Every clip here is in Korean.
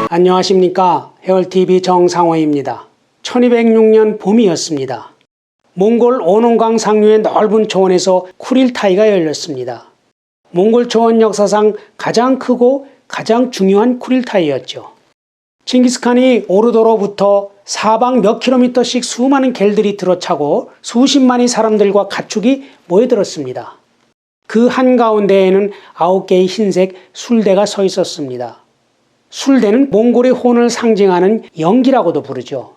안녕하십니까. 해월TV 정상호입니다. 1206년 봄이었습니다. 몽골 오농강 상류의 넓은 초원에서 쿠릴타이가 열렸습니다. 몽골 초원 역사상 가장 크고 가장 중요한 쿠릴타이였죠. 징기스칸이 오르도로부터 사방 몇 킬로미터씩 수많은 갤들이 들어차고 수십만의 사람들과 가축이 모여들었습니다. 그 한가운데에는 9개의 흰색 술대가 서 있었습니다. 술대는 몽골의 혼을 상징하는 연기라고도 부르죠.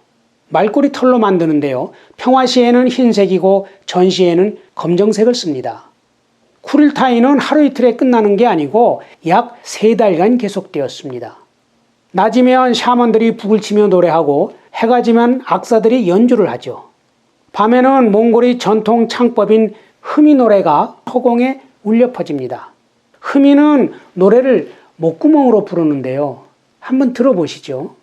말꼬리 털로 만드는데요. 평화시에는 흰색이고 전시에는 검정색을 씁니다. 쿠릴타이는 하루 이틀에 끝나는 게 아니고 약 3달간 계속되었습니다. 낮이면 샤먼들이 북을 치며 노래하고 해가 지면 악사들이 연주를 하죠. 밤에는 몽골의 전통 창법인 흐미 노래가 허공에 울려 퍼집니다. 흐미는 노래를 목구멍으로 부르는데요. 한번 들어보시죠.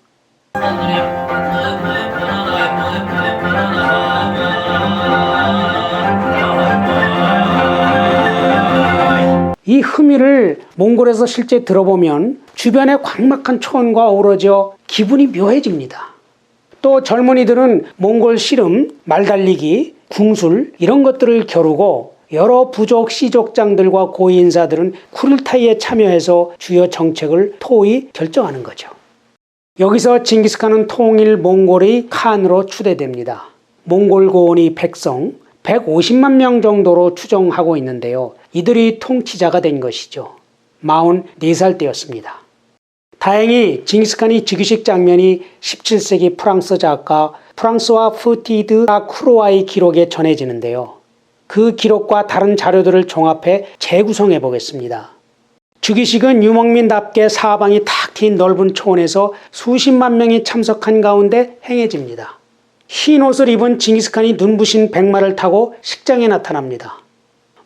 이 흐미를 몽골에서 실제 들어보면 주변의 광막한 초원과 어우러져 기분이 묘해집니다. 또 젊은이들은 몽골 씨름, 말달리기, 궁술 이런 것들을 겨루고 여러 부족 시족장들과 고위인사들은 쿠릴타이에 참여해서 주요 정책을 토의 결정하는 거죠. 여기서 징기스칸은 통일 몽골의 칸으로 추대됩니다. 몽골 고원의 백성 150만 명 정도로 추정하고 있는데요. 이들이 통치자가 된 것이죠. 44살 때였습니다. 다행히 징기스칸이 즉위식 장면이 17세기 프랑스 작가 프랑스와 푸티드 크로아의 기록에 전해지는데요. 그 기록과 다른 자료들을 종합해 재구성해 보겠습니다. 즉위식은 유목민답게 사방이 탁 트인 넓은 초원에서 수십만 명이 참석한 가운데 행해집니다. 흰 옷을 입은 징기스칸이 눈부신 백마를 타고 식장에 나타납니다.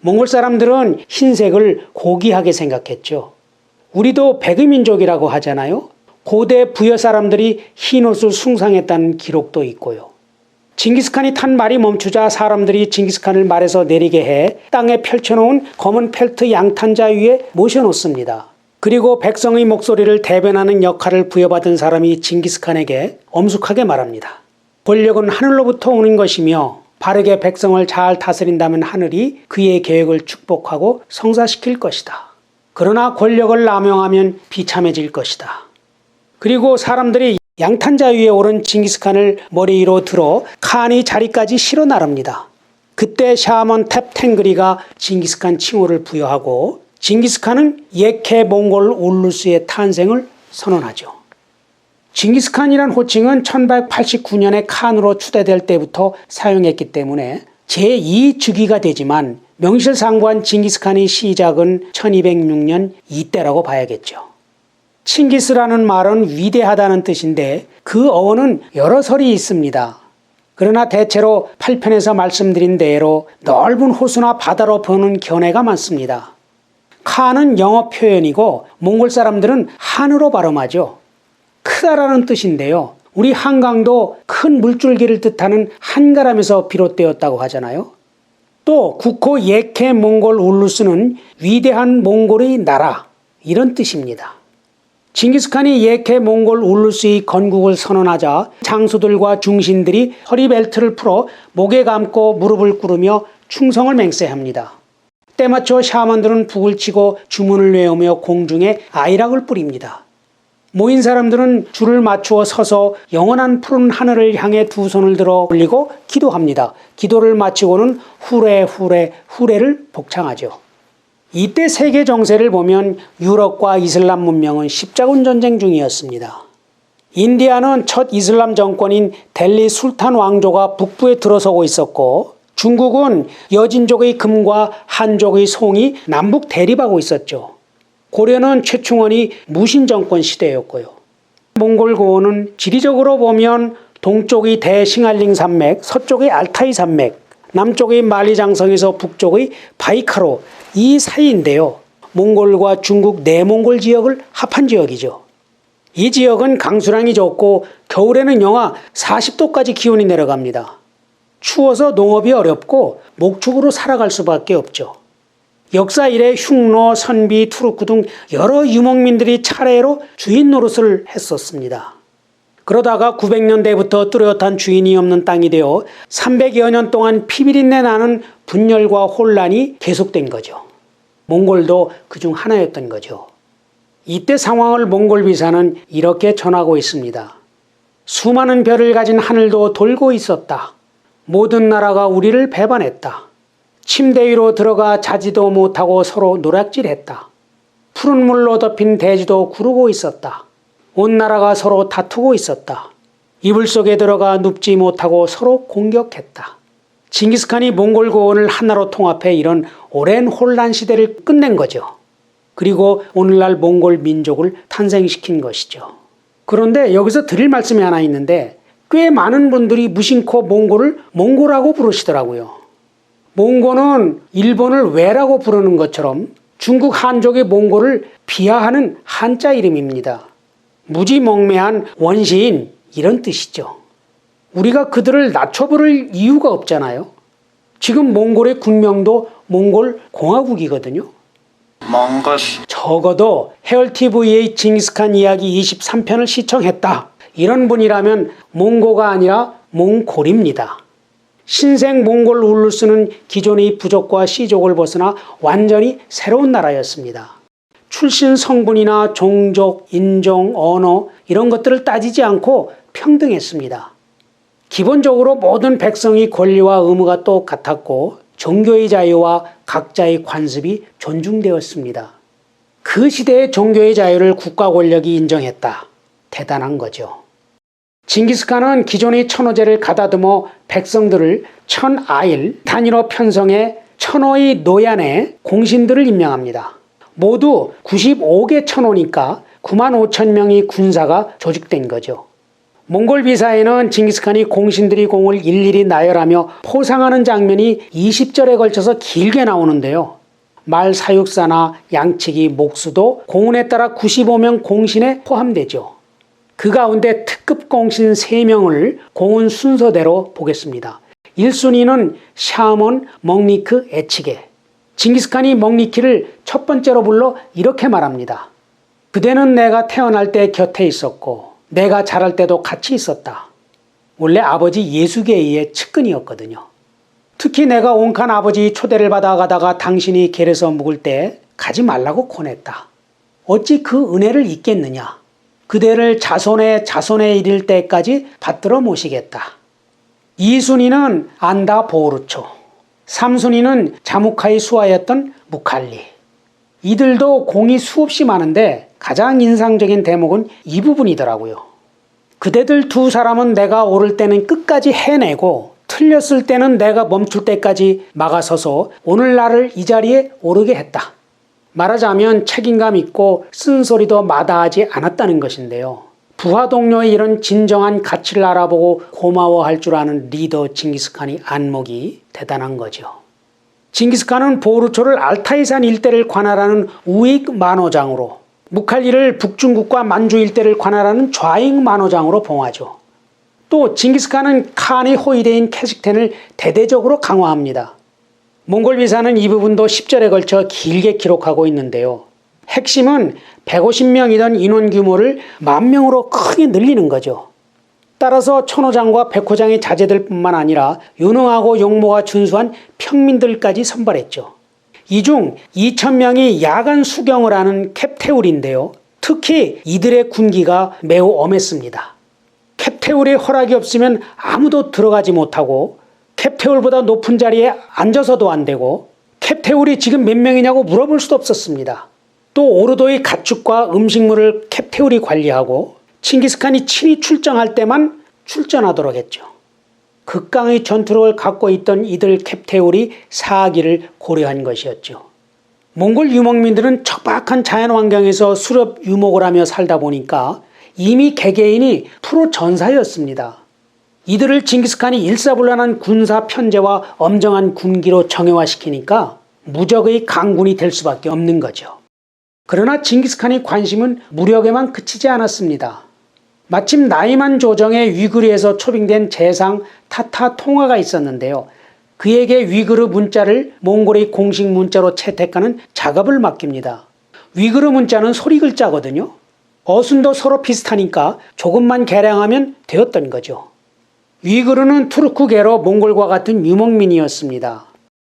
몽골 사람들은 흰색을 고귀하게 생각했죠. 우리도 백의민족이라고 하잖아요. 고대 부여 사람들이 흰 옷을 숭상했다는 기록도 있고요. 징기스칸이 탄 말이 멈추자 사람들이 징기스칸을 말에서 내리게 해 땅에 펼쳐놓은 검은 펠트 양탄자 위에 모셔놓습니다. 그리고 백성의 목소리를 대변하는 역할을 부여받은 사람이 징기스칸에게 엄숙하게 말합니다. 권력은 하늘로부터 오는 것이며 바르게 백성을 잘 다스린다면 하늘이 그의 계획을 축복하고 성사시킬 것이다. 그러나 권력을 남용하면 비참해질 것이다. 그리고 사람들이 양탄자 위에 오른 징기스칸을 머리 위로 들어 칸이 자리까지 실어 나릅니다. 그때 샤먼 탭탱그리가 징기스칸 칭호를 부여하고 징기스칸은 예케 몽골 울루스의 탄생을 선언하죠. 징기스칸이란 호칭은 1189년에 칸으로 추대될 때부터 사용했기 때문에 제2즉위가 되지만 명실상부한 징기스칸의 시작은 1206년 이때라고 봐야겠죠. 칭기스라는 말은 위대하다는 뜻인데 그 어원은 여러 설이 있습니다. 그러나 대체로 8편에서 말씀드린 대로 넓은 호수나 바다로 보는 견해가 많습니다. 칸은 영어 표현이고 몽골 사람들은 한으로 발음하죠. 크다라는 뜻인데요. 우리 한강도 큰 물줄기를 뜻하는 한가람에서 비롯되었다고 하잖아요. 또 국호 예케 몽골 울루스는 위대한 몽골의 나라 이런 뜻입니다. 징기스칸이 예케 몽골 울루스의 건국을 선언하자 장수들과 중신들이 허리벨트를 풀어 목에 감고 무릎을 꿇으며 충성을 맹세합니다. 때맞춰 샤먼들은 북을 치고 주문을 외우며 공중에 아이락을 뿌립니다. 모인 사람들은 줄을 맞추어 서서 영원한 푸른 하늘을 향해 두 손을 들어 올리고 기도합니다. 기도를 마치고는 후레 후레 후레를 복창하죠. 이때 세계 정세를 보면 유럽과 이슬람 문명은 십자군 전쟁 중이었습니다. 인디아는 첫 이슬람 정권인 델리 술탄 왕조가 북부에 들어서고 있었고 중국은 여진족의 금과 한족의 송이 남북 대립하고 있었죠. 고려는 최충원이 무신정권 시대였고요. 몽골 고원은 지리적으로 보면 동쪽의 대싱알링 산맥, 서쪽의 알타이 산맥, 남쪽의 만리장성에서 북쪽의 바이카로 이 사이인데요. 몽골과 중국 내몽골 지역을 합한 지역이죠. 이 지역은 강수량이 적고 겨울에는 영하 40도까지 기온이 내려갑니다. 추워서 농업이 어렵고 목축으로 살아갈 수밖에 없죠. 역사 이래 흉노, 선비, 투르크 등 여러 유목민들이 차례로 주인 노릇을 했었습니다. 그러다가 900년대부터 뚜렷한 주인이 없는 땅이 되어 300여 년 동안 피비린내 나는 분열과 혼란이 계속된 거죠. 몽골도 그중 하나였던 거죠. 이때 상황을 몽골 비사는 이렇게 전하고 있습니다. 수많은 별을 가진 하늘도 돌고 있었다. 모든 나라가 우리를 배반했다. 침대 위로 들어가 자지도 못하고 서로 노략질했다. 푸른 물로 덮인 대지도 구르고 있었다. 온 나라가 서로 다투고 있었다. 이불 속에 들어가 눕지 못하고 서로 공격했다. 징기스칸이 몽골 고원을 하나로 통합해 이런 오랜 혼란 시대를 끝낸 거죠. 그리고 오늘날 몽골 민족을 탄생시킨 것이죠. 그런데 여기서 드릴 말씀이 하나 있는데 꽤 많은 분들이 무심코 몽골을 몽고라고 부르시더라고요. 몽고는 일본을 왜라고 부르는 것처럼 중국 한족의 몽골을 비하하는 한자 이름입니다. 무지몽매한 원시인 이런 뜻이죠. 우리가 그들을 낮춰버릴 이유가 없잖아요. 지금 몽골의 국명도 몽골 공화국이거든요. 적어도 헤얼TV의 징기스칸 이야기 23편을 시청했다. 이런 분이라면 몽고가 아니라 몽골입니다. 신생 몽골 울루스는 기존의 부족과 시족을 벗어나 완전히 새로운 나라였습니다. 출신 성분이나 종족, 인종, 언어 이런 것들을 따지지 않고 평등했습니다. 기본적으로 모든 백성의 권리와 의무가 똑같았고 종교의 자유와 각자의 관습이 존중되었습니다. 그 시대의 종교의 자유를 국가 권력이 인정했다. 대단한 거죠. 징기스칸은 기존의 천호제를 가다듬어 백성들을 천아일 단위로 편성해 천호의 노얀에 공신들을 임명합니다. 모두 95개 천호니까 95,000명의 군사가 조직된 거죠. 몽골 비사에는 징기스칸이 공신들이 공을 일일이 나열하며 포상하는 장면이 20절에 걸쳐서 길게 나오는데요. 말 사육사나 양치기, 목수도 공운에 따라 95명 공신에 포함되죠. 그 가운데 특급 공신 3명을 공운 순서대로 보겠습니다. 1순위는 샤먼 먹니크 에치게. 징기스칸이 먹니키를 첫 번째로 불러 이렇게 말합니다. 그대는 내가 태어날 때 곁에 있었고 내가 자랄 때도 같이 있었다. 원래 아버지 예수계의 측근이었거든요. 특히 내가 온칸 아버지 초대를 받아 가다가 당신이 겔에서 묵을 때 가지 말라고 권했다. 어찌 그 은혜를 잊겠느냐. 그대를 자손에 이를 때까지 받들어 모시겠다. 2순위는 안다 보르초. 3순위는 자무카의 수하였던 무칼리. 이들도 공이 수없이 많은데 가장 인상적인 대목은 이 부분이더라고요. 그대들 두 사람은 내가 오를 때는 끝까지 해내고 틀렸을 때는 내가 멈출 때까지 막아서서 오늘 나를 이 자리에 오르게 했다. 말하자면 책임감 있고 쓴소리도 마다하지 않았다는 것인데요. 부하 동료의 이런 진정한 가치를 알아보고 고마워할 줄 아는 리더 징기스칸의 안목이 대단한 거죠. 징기스칸은 보르초를 알타이산 일대를 관할하는 우익 만호장으로, 무칼리를 북중국과 만주 일대를 관할하는 좌익 만호장으로 봉하죠. 또 징기스칸은 칸의 호위대인 캐식텐을 대대적으로 강화합니다. 몽골 비사는 이 부분도 10절에 걸쳐 길게 기록하고 있는데요. 핵심은 150명이던 인원 규모를 10,000명으로 크게 늘리는 거죠. 따라서 천호장과 백호장의 자제들 뿐만 아니라 유능하고 용모가 준수한 평민들까지 선발했죠. 이 중 2,000명이 야간 수경을 하는 캡테울인데요. 특히 이들의 군기가 매우 엄했습니다. 캡테울의 허락이 없으면 아무도 들어가지 못하고 캡테울보다 높은 자리에 앉아서도 안 되고 캡테울이 지금 몇 명이냐고 물어볼 수도 없었습니다. 또 오르도의 가축과 음식물을 캡테울이 관리하고 칭기스칸이 친히 출정할 때만 출전하도록 했죠. 극강의 전투력을 갖고 있던 이들 캡테울이 사기를 고려한 것이었죠. 몽골 유목민들은 척박한 자연환경에서 수렵 유목을 하며 살다 보니까 이미 개개인이 프로 전사였습니다. 이들을 징기스칸이 일사불란한 군사 편제와 엄정한 군기로 정형화시키니까 무적의 강군이 될 수밖에 없는 거죠. 그러나 징기스칸의 관심은 무력에만 그치지 않았습니다. 마침 나이만 조정의 위구르에서 초빙된 재상 타타 통화가 있었는데요. 그에게 위그르 문자를 몽골의 공식 문자로 채택하는 작업을 맡깁니다. 위그르 문자는 소리 글자거든요. 어순도 서로 비슷하니까 조금만 개량하면 되었던 거죠. 위그르는 투르크계로 몽골과 같은 유목민이었습니다.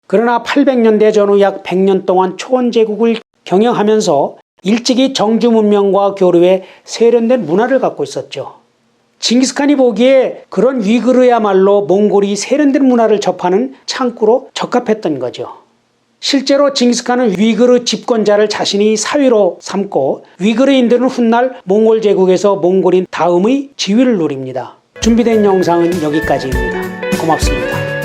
그러나 800년대 전후 약 100년 동안 초원제국을 경영하면서 일찍이 정주 문명과 교류해 세련된 문화를 갖고 있었죠. 징기스칸이 보기에 그런 위그르야말로 몽골이 세련된 문화를 접하는 창구로 적합했던 거죠. 실제로 징기스칸은 위그르 집권자를 자신이 사위로 삼고 위그르인들은 훗날 몽골 제국에서 몽골인 다음의 지위를 누립니다. 준비된 영상은 여기까지입니다. 고맙습니다.